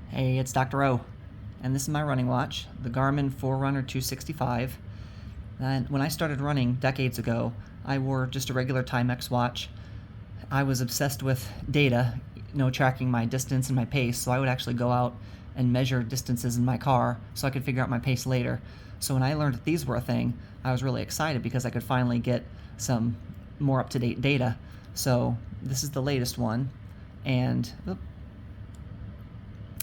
Hey, it's Dr. O, and this is my running watch, the Garmin Forerunner 265. And when I started running decades ago, I wore just a regular Timex watch. I was obsessed with data, tracking my distance and my pace, so I would actually go out and measure distances in my car so I could figure out my pace later. So when I learned that these were a thing, I was really excited because I could finally get some more up-to-date data. So this is the latest one, and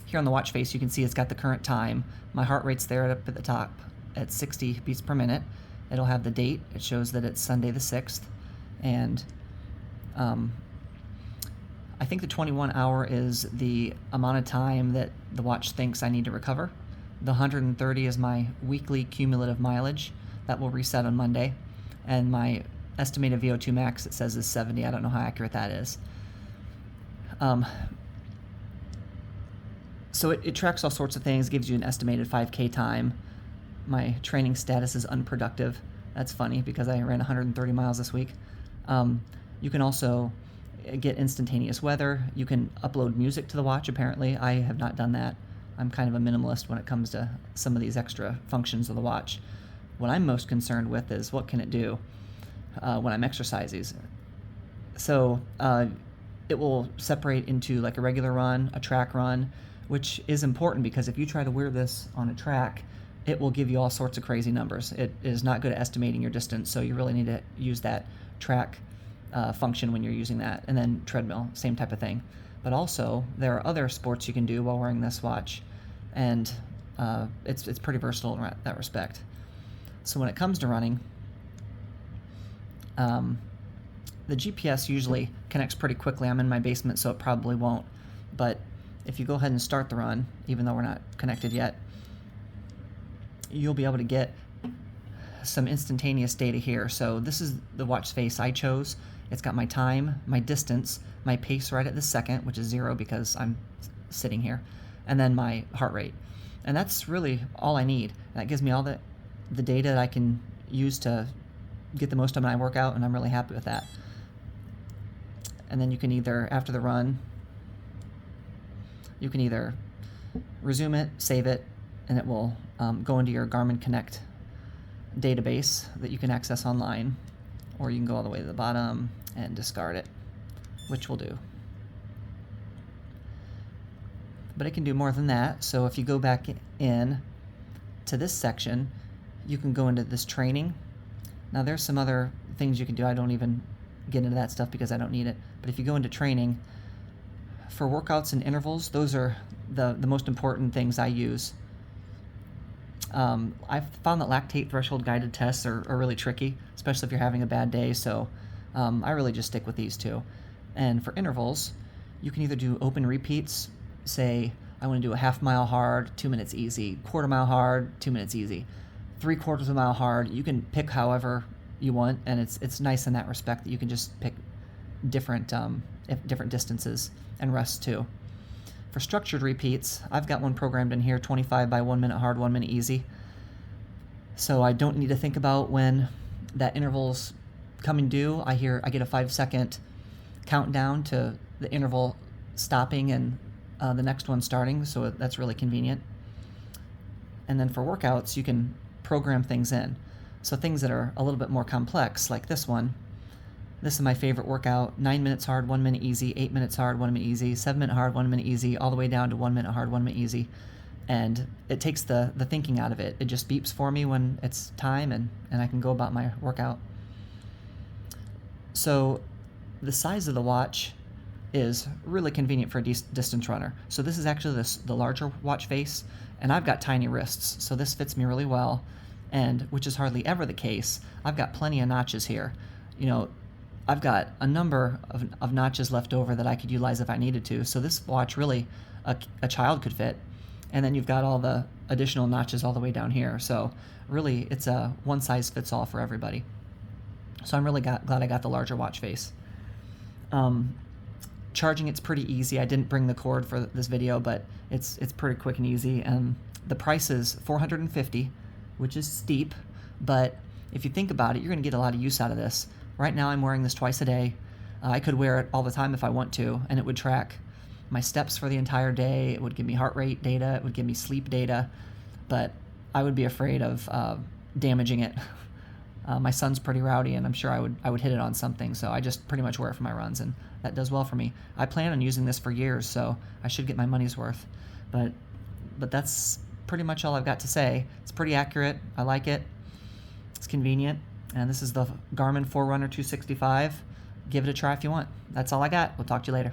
here on the watch face you can see it's got the current time. My heart rate's there up at the top at 60 beats per minute. It'll have the date. It shows that it's Sunday the 6th, and I think the 21 hour is the amount of time that the watch thinks I need to recover. The 130 is my weekly cumulative mileage. That will reset on Monday. And my estimated VO2 max, it says, is 70. I don't know how accurate that is. So it tracks all sorts of things, gives you an estimated 5K time. My training status is unproductive. That's funny because I ran 130 miles this week. You can also get instantaneous weather. You can upload music to the watch, apparently. I have not done that. I'm kind of a minimalist when it comes to some of these extra functions of the watch. What I'm most concerned with is what can it do when I'm exercising. So it will separate into like a regular run, a track run, which is important because if you try to wear this on a track, it will give you all sorts of crazy numbers. It is not good at estimating your distance, so you really need to use that track function when you're using that. And then treadmill, same type of thing. But also, there are other sports you can do while wearing this watch, and it's pretty versatile in that respect. So when it comes to running, the GPS usually connects pretty quickly. I'm in my basement, so it probably won't. But if you go ahead and start the run, even though we're not connected yet, you'll be able to get some instantaneous data here. So this is the watch face I chose. It's got my time, my distance, my pace right at the second, which is 0 because I'm sitting here, and then my heart rate. And that's really all I need. That gives me all the data that I can use to get the most of my workout, and I'm really happy with that. And then you can either, after the run, you can either resume it, save it, and it will go into your Garmin Connect database that you can access online, or you can go all the way to the bottom and discard it, which we'll do. But it can do more than that. So if you go back in to this section, you can go into this training. Now there's some other things you can do. I don't even get into that stuff because I don't need it. But if you go into training, for workouts and intervals, those are the most important things I use. I've found that lactate threshold guided tests are really tricky, especially if you're having a bad day, so I really just stick with these two. And for intervals, you can either do open repeats, say I want to do a half mile hard, 2 minutes easy, quarter mile hard, 2 minutes easy, 3/4 of a mile hard. You can pick however you want, and it's nice in that respect that you can just pick different distances and rest too. For structured repeats, I've got one programmed in here, 25 by 1 minute hard, 1 minute easy. So I don't need to think about when that interval's coming due. I get a 5-second countdown to the interval stopping and the next one starting, so that's really convenient. And then for workouts, you can program things in. So things that are a little bit more complex, like this one. This is my favorite workout, 9 minutes hard, 1 minute easy, 8 minutes hard, 1 minute easy, 7 minute hard, 1 minute easy, all the way down to 1 minute hard, 1 minute easy. And it takes the thinking out of it. It just beeps for me when it's time, and I can go about my workout. So the size of the watch is really convenient for a distance runner. So this is actually the larger watch face, and I've got tiny wrists, so this fits me really well, and which is hardly ever the case. I've got plenty of notches here. I've got a number of notches left over that I could utilize if I needed to. So this watch really, a child could fit. And then you've got all the additional notches all the way down here. So really, it's a one size fits all for everybody. So I'm really glad I got the larger watch face. Charging it's pretty easy. I didn't bring the cord for this video, but it's pretty quick and easy. And the price is $450, which is steep, but if you think about it, you're going to get a lot of use out of this. Right now I'm wearing this twice a day. I could wear it all the time if I want to, and it would track my steps for the entire day. It would give me heart rate data. It would give me sleep data. But I would be afraid of damaging it. My son's pretty rowdy, and I'm sure I would hit it on something. So I just pretty much wear it for my runs, and that does well for me. I plan on using this for years, so I should get my money's worth. But that's pretty much all I've got to say. It's pretty accurate. I like it. It's convenient. And this is the Garmin Forerunner 265. Give it a try if you want. That's all I got. We'll talk to you later.